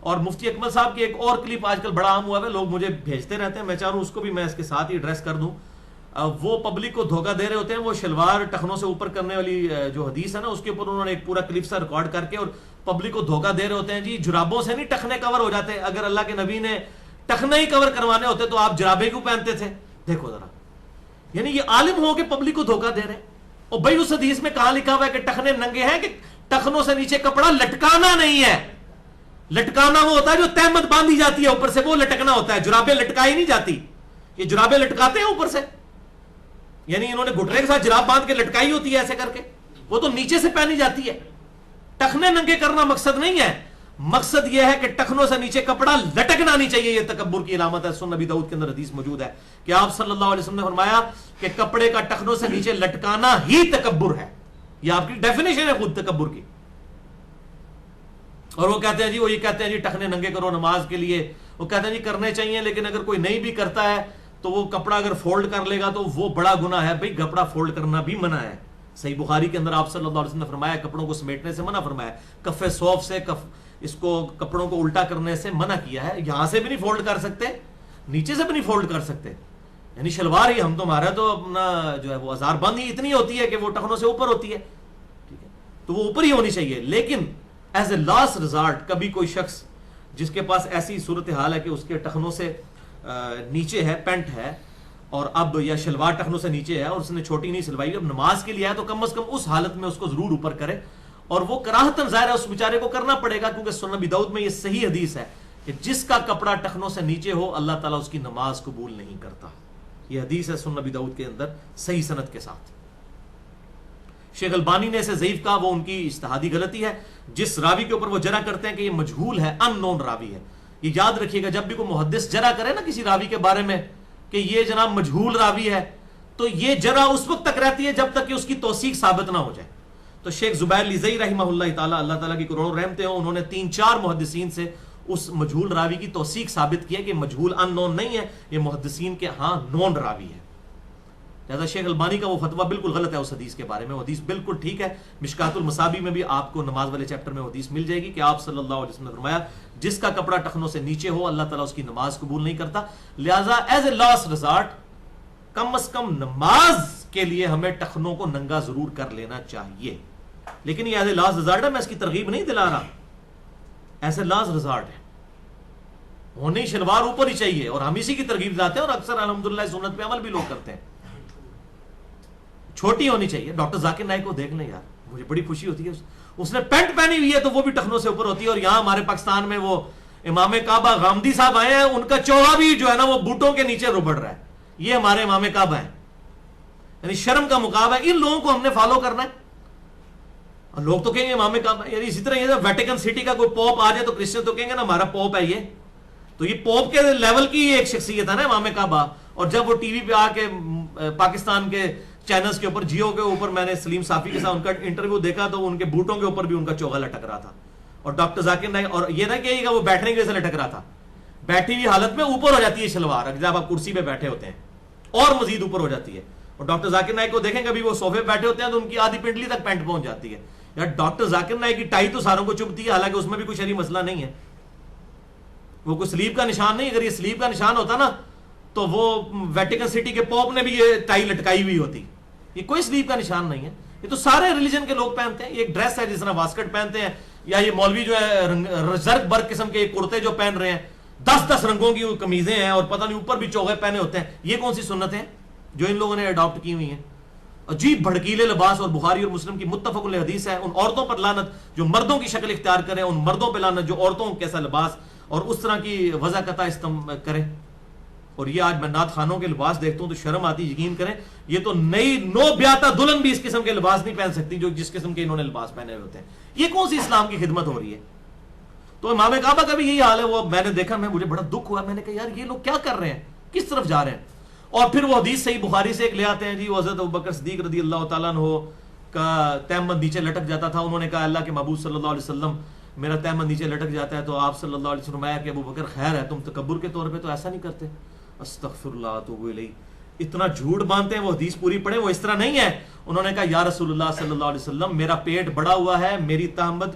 اور مفتی اکمل صاحب کی ایک اور کلپ آج کل بڑا عام ہوا ہے, لوگ مجھے بھیجتے رہتے ہیں, میں چاہ رہا ہوں اس کو بھی میں اس کے ساتھ ہی ایڈریس کر دوں. وہ پبلک کو دھوکہ دے رہے ہوتے ہیں, وہ شلوار ٹخنوں سے اوپر کرنے والی جو حدیث ہے نا, اس کے اوپر انہوں نے ایک پورا کلپ سا ریکارڈ کر کے اور پبلک کو دھوکہ دے رہے ہوتے ہیں جی جرابوں سے نہیں ٹخنے کور ہو جاتے, اگر اللہ کے نبی نے ٹخنے ہی کور کروانے ہوتے تو آپ جرابے کیوں پہنتے تھے. دیکھو ذرا, یعنی یہ عالم ہو کے پبلک کو دھوکہ دے رہے ہیں. اور بھائی اس حدیث میں کہاں لکھا ہوا ہے کہ ٹخنے ننگے ہیں, کہ ٹخنوں سے نیچے کپڑا لٹکانا نہیں ہے. لٹکانا وہ ہوتا ہے جو تہمت باندھی جاتی ہے اوپر سے, وہ لٹکنا ہوتا ہے. جرابیں لٹکائی نہیں جاتی, یہ جرابیں لٹکاتے ہیں اوپر سے, یعنی انہوں نے گھٹنے کے ساتھ جراب باندھ کے لٹکائی ہوتی ہے ایسے کر کے, وہ تو نیچے سے پہنی جاتی ہے. ٹخنے ننگے کرنا مقصد نہیں ہے, مقصد یہ ہے کہ ٹخنوں سے نیچے کپڑا لٹکنا نہیں چاہیے. یہ تکبر کی علامت ہے. سنن نبی داؤد کے اندر حدیث موجود ہے کہ آپ صلی اللہ علیہ وسلم نے فرمایا کہ کپڑے کا ٹخنوں سے نیچے لٹکانا ہی تکبر ہے. یہ آپ کی ڈیفینیشن ہے خود تکبر کی. اور وہ کہتے ہیں جی, وہ یہ کہتے ہیں جی ٹخنے ننگے کرو نماز کے لیے, وہ کہتے ہیں جی کرنے چاہیے, لیکن اگر کوئی نہیں بھی کرتا ہے تو وہ کپڑا اگر فولڈ کر لے گا تو وہ بڑا گناہ ہے. بھئی کپڑا فولڈ کرنا بھی منع ہے. صحیح بخاری کے اندر آپ صلی اللہ علیہ وسلم نے فرمایا کپڑوں کو سمیٹنے سے منع فرمایا, کف صوف سے اس کو کپڑوں کو الٹا کرنے سے منع کیا ہے. یہاں سے بھی نہیں فولڈ کر سکتے, نیچے سے بھی نہیں فولڈ کر سکتے. یعنی شلوار ہی ہم تو ہمارا تو اپنا جو ہے وہ ہزار بند ہی اتنی ہوتی ہے کہ وہ ٹخنوں سے اوپر ہوتی ہے, ٹھیک ہے, تو وہ اوپر ہی ہونی چاہیے. لیکن ایز اے لاسٹ ریزارٹ کبھی کوئی شخص جس کے پاس ایسی صورتحال ہے کہ اس کے ٹخنوں سے نیچے ہے, پینٹ ہے, اور اب یا شلوار ٹخنوں سے نیچے ہے اور اس نے چھوٹی نہیں سلوائی, اب نماز کے لیے ہے تو کم از کم اس حالت میں اس کو ضرور اوپر کرے. اور وہ کراہتن ظاہر ہے اس بیچارے کو کرنا پڑے گا, کیونکہ سنن نبی داؤد میں یہ صحیح حدیث ہے کہ جس کا کپڑا ٹخنوں سے نیچے ہو اللہ تعالیٰ اس کی نماز قبول نہیں کرتا. یہ حدیث ہے سنن نبی داؤد کے اندر صحیح سند کے ساتھ. شیخ البانی نے اسے ضعیف کہا, وہ ان کی اجتہادی غلطی ہے. جس راوی کے اوپر وہ جرح کرتے ہیں کہ یہ مجہول ہے, ان نون راوی ہے, یہ یاد رکھیے گا جب بھی کوئی محدث جرح کرے نا کسی راوی کے بارے میں کہ یہ جناب مجہول راوی ہے, تو یہ جرح اس وقت تک رہتی ہے جب تک کہ اس کی توثیق ثابت نہ ہو جائے. تو شیخ زبیر لیزئی رحمہ اللہ تعالیٰ, اللہ تعالیٰ کی کروڑوں رحمتیں ہوں, انہوں نے 3-4 محدثین سے اس مجہول راوی کی توثیق ثابت کی ہے کہ مجہول ان نون نہیں ہے, یہ محدثین کے ہاں نون راوی ہے. لہذا شیخ البانی کا وہ فتویٰ بالکل غلط ہے اس حدیث کے بارے میں. وہ حدیث بالکل ٹھیک ہے. مشکات المصابیح میں بھی آپ کو نماز والے چیپٹر میں حدیث مل جائے گی کہ آپ صلی اللہ علیہ وسلم نے فرمایا جس کا کپڑا ٹخنوں سے نیچے ہو اللہ تعالیٰ اس کی نماز قبول نہیں کرتا. لہذا ایز اے لاسٹ ریزارٹ کم از کم نماز کے لیے ہمیں ٹخنوں کو ننگا ضرور کر لینا چاہیے. لیکن یہ ایز اے لاسٹ ریزارٹ ہے, میں اس کی ترغیب نہیں دلا رہا, ایز اے لاسٹ ریزارٹ ہے. ہونی شلوار اوپر ہی چاہیے اور ہم اسی کی ترغیب دیتے ہیں, اور اکثر الحمدللہ سنت پہ عمل بھی لوگ کرتے ہیں. چھوٹی ہونی چاہیے. ڈاکٹر ذاکر نائک کو دیکھ لیں یار, مجھے بڑی خوشی ہوتی ہے, اس نے پینٹ پہنی ہوئی ہے تو وہ بھی ٹخنوں سے اوپر ہوتی ہے. اور یہاں ہمارے پاکستان میں وہ امام کعبہ غامدی صاحب آئے ہیں, ان کا چوغا بھی جو ہے نا وہ بوٹوں کے نیچے ربڑ رہا ہے. یہ ہمارے امام کعبہ ہیں, یعنی شرم کا مقام ہے. ان لوگوں کو ہم نے فالو کرنا ہے. لوگ تو کہیں گے امام کعبہ, یعنی اسی طرح یہ ویٹیکن سٹی کا کوئی پوپ آ جائے تو کرسچن تو کہیں گے نا ہمارا پوپ ہے یہ, تو یہ پوپ کے لیول کی ایک شخصیت ہے نا امام کعبہ. اور جب وہ ٹی وی پہ آ کے پاکستان کے چینلز کے اوپر, جیو کے اوپر, میں نے سلیم صافی کے ساتھ ان کا انٹرویو دیکھا تو ان کے بوٹوں کے اوپر بھی ان کا چوغا لٹک رہا تھا. اور ڈاکٹر ذاکر نائک, اور یہ نہ کہیے گا وہ بیٹھنے کی وجہ سے لٹک رہا تھا, بیٹھی ہوئی حالت میں اوپر ہو جاتی ہے شلوار جب آپ کرسی پہ بیٹھے ہوتے ہیں, اور مزید اوپر ہو جاتی ہے. اور ڈاکٹر ذاکر نائک کو دیکھیں کبھی وہ صوفے پہ بیٹھے ہوتے ہیں تو ان کی آدھی پنڈلی تک پینٹ پہنچ جاتی ہے. یار ڈاکٹر ذاکر نائک کی ٹائی تو ساروں کو چبھتی ہے, حالانکہ اس میں بھی کوئی شرعی مسئلہ نہیں ہے, وہ کوئی سلیب کا نشان نہیں. اگر یہ سلیب کا نشان ہوتا نا تو وہ ویٹیکن سٹی کے پوپ نے بھی یہ ٹائی لٹکائی ہوئی ہوتی. یہ کوئی سلیب کا نشان نہیں ہے, یہ تو سارے ریلیجن کے لوگ پہنتے ہیں. یہ ایک ڈریس ہے جس طرح واسکٹ پہنتے ہیں, یا یہ مولوی جو ہے زرق برق قسم کے کرتے جو پہن رہے ہیں, 10 رنگوں کی قمیضیں ہیں اور پتہ نہیں اوپر بھی چوغے پہنے ہوتے ہیں. یہ کون سی سنتیں ہیں جو ان لوگوں نے اڈاپٹ کی ہوئی ہیں؟ عجیب بھڑکیلے لباس. اور بخاری اور مسلم کی متفق علیہ حدیث ہے, ان عورتوں پر لعنت جو مردوں کی شکل اختیار کریں, ان مردوں پہ لعنت جو عورتوں کیسا لباس اور اس طرح کی وضع قطع کریں. اور یہ آج میں نعت خانوں کے لباس دیکھتا ہوں تو شرم آتی. یقین کریں یہ تو نئی نو بیاتا دلہن بھی اس قسم کے لباس نہیں پہن سکتی جو جس قسم کے انہوں نے لباس پہنے ہوئے ہوتے ہیں. یہ کون سی اسلام کی خدمت ہو رہی ہے؟ تو امام کعبہ کا بھی یہی حال ہے. وہ میں نے دیکھا, مجھے بڑا دکھ ہوا, میں نے کہا یار یہ لوگ کیا کر رہے ہیں, کس طرف جا رہے ہیں. اور پھر وہ حدیث صحیح بخاری سے ایک لے آتے ہیں جی, وہ حضرت ابوبکر صدیق رضی اللہ تعالیٰ عنہ کا تہمت نیچے لٹک جاتا تھا. انہوں نے کہا اللہ کے محبوب صلی اللہ علیہ وسلم میرا تہمت نیچے لٹک جاتا ہے, تو آپ صلی اللہ علیہ وسلم فرمایا کہ ابوبکر خیر ہے, تم تکبر کے طور پہ تو ایسا نہیں کرتے. استغفر اللہ اتوب الیہ. اتنا جھوٹ باندھتے ہیں. وہ حدیث پوری پڑھیں, وہ اس طرح نہیں ہے. انہوں نے کہا یا رسول اللہ صلی اللہ علیہ وسلم میرا پیٹ بڑا ہوا ہے, میری تہمت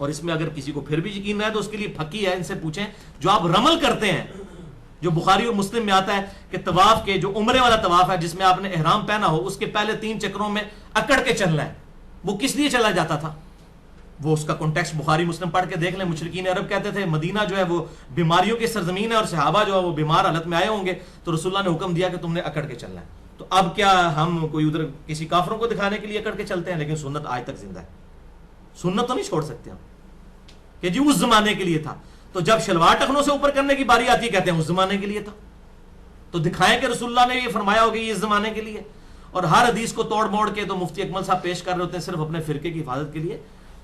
اور اس میں اگر کسی کو پھر بھی یقین نہ ہے تو اس کے لیے پھکی ہے، ان سے پوچھیں جو آپ رمل کرتے ہیں، جو بخاری اور مسلم میں آتا ہے کہ طواف کے جو عمرے والا طواف ہے جس میں آپ نے احرام پہنا ہو، اس کے پہلے 3 چکروں میں اکڑ کے چلنا ہے، وہ کس لیے چلا جاتا تھا؟ وہ اس کا کانٹیکسٹ بخاری مسلم پڑھ کے دیکھ لیں. مشرکین عرب کہتے تھے مدینہ جو ہے وہ بیماریوں کی سرزمین ہے اور صحابہ جو ہے وہ بیمار حالت میں آئے ہوں گے تو رسول اللہ نے حکم دیا کہ تم نے اکڑ کے چلنا ہے. تو اب کیا ہم کوئی ادھر کسی کافروں کو دکھانے کے لیے اکڑ کے چلتے ہیں؟ لیکن سنت آج تک زندہ ہے. سنت تو نہیں چھوڑ سکتے ہم کہ جی اس زمانے کے لیے تھا. تو جب شلوار ٹخنوں سے اوپر کرنے کی باری آتی ہے کہتے ہیں اس زمانے کے لیے تھا. تو دکھائیں کہ رسول اللہ نے یہ فرمایا ہوگا یہ اس زمانے کے لیے. اور ہر حدیث کو توڑ موڑ کے تو مفتی اکمل صاحب پیش کر رہے ہوتے ہیں صرف اپنے فرقے کی حفاظت کے لیے.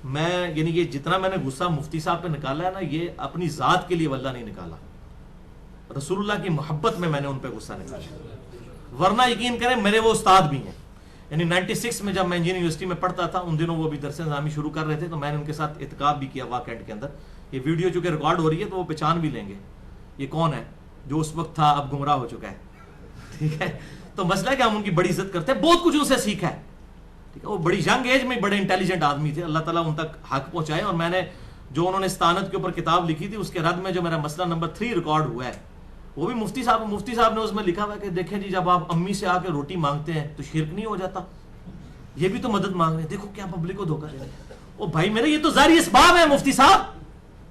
میں یعنی یہ جتنا میں نے غصہ مفتی صاحب پہ نکالا ہے نا، یہ اپنی ذات کے لیے واللہ نہیں نکالا، رسول اللہ کی محبت میں نے ان پہ غصہ نکالا. ورنہ یقین کریں میرے وہ استاد بھی ہیں. یعنی 96 میں جب میں انجینئرنگ یونیورسٹی میں پڑھتا تھا ان دنوں وہ بھی درس نظامی شروع کر رہے تھے تو میں نے ان کے ساتھ اعتکاف بھی کیا واقعات کے اندر. یہ ویڈیو چونکہ ریکارڈ ہو رہی ہے تو وہ پہچان بھی لیں گے یہ کون ہے جو اس وقت تھا اب گمراہ ہو چکا ہے. ٹھیک ہے، تو مسئلہ ہے کہ ہم ان کی بڑی عزت کرتے ہیں، بہت کچھ ان سے سیکھا ہے. ٹھیک ہے، وہ بڑی ینگ ایج میں بڑے انٹیلیجنٹ آدمی تھے، اللہ تعالیٰ ان تک حق پہنچائے. اور میں نے جو انہوں نے استانت کے اوپر کتاب لکھی تھی اس کے رد میں جو میرا مسئلہ نمبر 3 ریکارڈ ہوا ہے وہ بھی مفتی صاحب نے اس میں لکھا ہوا ہے کہ دیکھیں جی جب آپ امی سے آ کے روٹی مانگتے ہیں تو شرک نہیں ہو جاتا؟ یہ بھی تو مدد مانگ رہے ہیں. دیکھو کیا پبلک کو دھوکہ دے رہے ہیں. او بھائی میرے یہ تو ظاہری اسباب ہے مفتی صاحب.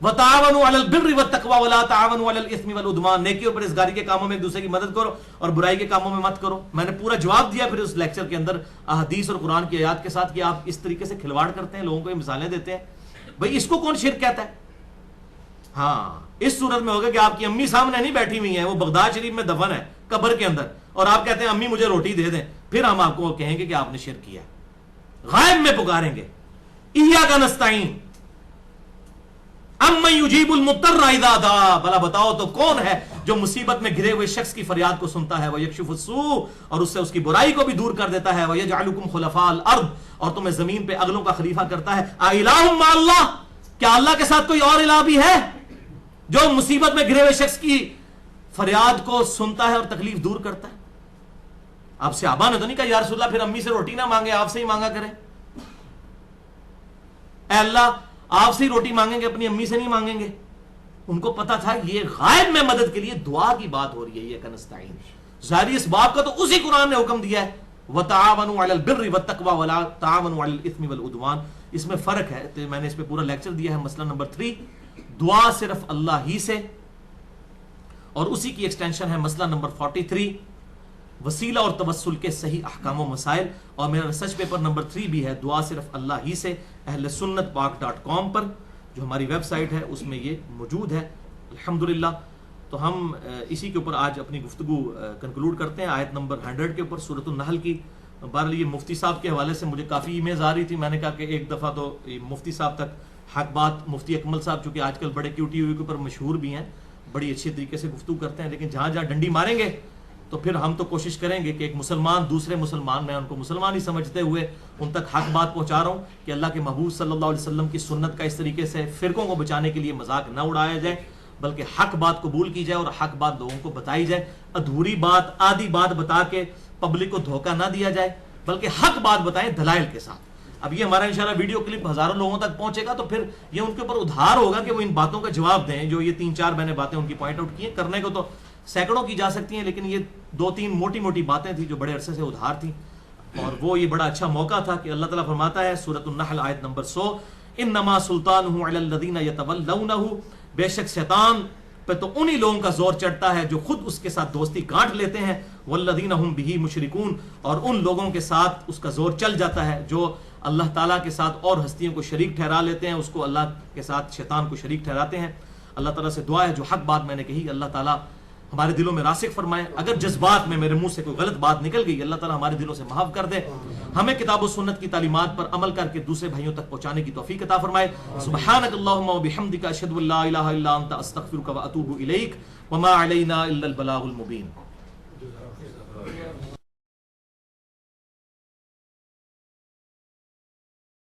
وَتَعَاوَنُوا عَلَى الْبِرِّ وَالتَّقْوَىٰ وَلَا تَعَاوَنُوا عَلَى الْإِثْمِ وَالْعُدْوَانِ. نیکی اور پرہیزگاری کے کاموں میں ایک دوسرے کی مدد کرو اور برائی کے کاموں میں مت کرو. میں نے پورا جواب دیا پھر اس لیکچر کے اندر احادیث اور قرآن کی آیات کے ساتھ کہ آپ اس طریقے سے کھلواڑ کرتے ہیں، لوگوں کو یہ مثالیں دیتے ہیں. بھائی اس کو کون شرک کہتا ہے؟ ہاں اس صورت میں ہوگا کہ آپ کی امی سامنے نہیں بیٹھی ہوئی ہیں، وہ بغداد شریف میں دفن ہے قبر کے اندر، اور آپ کہتے ہیں امی مجھے روٹی دے دیں، پھر ہم آپ کو کہیں گے کہ آپ نے شرک کیا ہے. غائب میں پکاریں گے ایاک نستعین امن یجیب المضطر اذا دعا. بھلا بتاؤ تو کون ہے جو مصیبت میں گھرے ہوئے شخص کی فریاد کو سنتا ہے. ویکشف السوء، اور اس سے اس کی برائی کو بھی دور کر دیتا ہے. ویجعلکم خلفاء الارض، اور تمہیں زمین پہ اگلوں کا خلیفہ کرتا ہے. الہ مع اللہ، کیا اللہ کے ساتھ کوئی اور الہ بھی ہے جو مصیبت میں گھرے ہوئے شخص کی فریاد کو سنتا ہے اور تکلیف دور کرتا ہے؟ آپ صحابہ نے تو نہیں کہا یا رسول اللہ پھر امی سے روٹی نہ مانگے، آپ سے ہی مانگا کریں. اے اللہ آپ سے ہی روٹی مانگیں گے، اپنی امی سے نہیں مانگیں گے. ان کو پتا تھا یہ غائب میں مدد کے لیے دعا کی بات ہو رہی ہے. یہ کنستعین ظاہری اس باب کا تو اسی قرآن نے حکم دیا ہے وَتَعَاوَنُوا عَلَى الْبِرِّ وَالتَّقْوَىٰ وَلَا تَعَاوَنُوا عَلَى الْإِثْمِ وَالْعُدْوَانِ. اس میں فرق ہے تو میں نے اس پہ پورا لیکچر دیا ہے. مسئلہ نمبر 3 دعا صرف اللہ ہی سے، اور اسی کی ایکسٹینشن ہے مسئلہ نمبر 43 وسیلہ اور توسل کے صحیح احکام و مسائل. اور میرا ریسرچ پیپر نمبر 3 بھی ہے دعا صرف اللہ ہی سے، اہل سنت پاک.com پر جو ہماری ویب سائٹ ہے اس میں یہ موجود ہے الحمدللہ. تو ہم اسی کے اوپر آج اپنی گفتگو کنکلوڈ کرتے ہیں آیت نمبر 100 کے اوپر سورۃ النحل کی. بہرحال یہ مفتی صاحب کے حوالے سے مجھے کافی ایمیز آ رہی تھی. میں نے کہا کہ ایک دفعہ تو مفتی صاحب تک حق بات، مفتی اکمل صاحب چونکہ آج کل بڑے QTV کے اوپر مشہور بھی ہیں، بڑی اچھی طریقے سے گفتگو کرتے ہیں، لیکن جہاں جہاں ڈنڈی ماریں گے تو پھر ہم تو کوشش کریں گے کہ ایک مسلمان دوسرے مسلمان، میں ان کو مسلمان ہی سمجھتے ہوئے ان تک حق بات پہنچا رہا ہوں کہ اللہ کے محبوب صلی اللہ علیہ وسلم کی سنت کا اس طریقے سے فرقوں کو بچانے کے لیے مذاق نہ اڑایا جائے، بلکہ حق بات قبول کی جائے اور حق بات لوگوں کو بتائی جائے. ادھوری بات، آدھی بات بتا کے پبلک کو دھوکہ نہ دیا جائے، بلکہ حق بات بتائیں دلائل کے ساتھ. اب یہ ہمارا انشاءاللہ ویڈیو کلپ ہزاروں لوگوں تک پہنچے گا تو پھر یہ ان کے اوپر ادھار ہوگا کہ وہ ان باتوں کا جواب دیں. جو یہ 3-4 میں نے باتیں ان کی پوائنٹ آؤٹ کی ہیں، کرنے کو تو سینکڑوں کی جا سکتی ہیں، لیکن یہ 2-3 موٹی موٹی باتیں تھیں جو بڑے عرصے سے ادھار تھیں. اور وہ یہ بڑا اچھا موقع تھا کہ اللہ تعالیٰ فرماتا ہے سورۃ النحل آیت نمبر 100 انما سلطانہ علی الذین یتولونہ، بے شک شیطان پہ تو انہی لوگوں کا زور چڑھتا ہے جو خود اس کے ساتھ دوستی گانٹ لیتے ہیں، والذین ہم بہ مشرکون، اور ان لوگوں کے ساتھ اس کا زور چل جاتا ہے جو اللہ تعالیٰ کے ساتھ اور ہستیوں کو شریک ٹھہرا لیتے ہیں، اس کو اللہ کے ساتھ شیطان کو شریک ٹھہراتے ہیں. اللہ تعالیٰ سے دعا ہے جو حق بات میں نے کہی اللہ تعالیٰ ہمارے دلوں میں راسخ فرمائے. اگر جذبات میں میرے منہ سے کوئی غلط بات نکل گئی اللہ تعالیٰ ہمارے دلوں سے معاف کر دے. ہمیں کتاب و سنت کی تعلیمات پر عمل کر کے دوسرے بھائیوں تک پہنچانے کی توفیق عطا فرمائے. سبحانک اللہم و بحمدک اشہد ان لا الہ الا انت استغفرک و اتوب الیک وما علینا الا البلاغ المبین.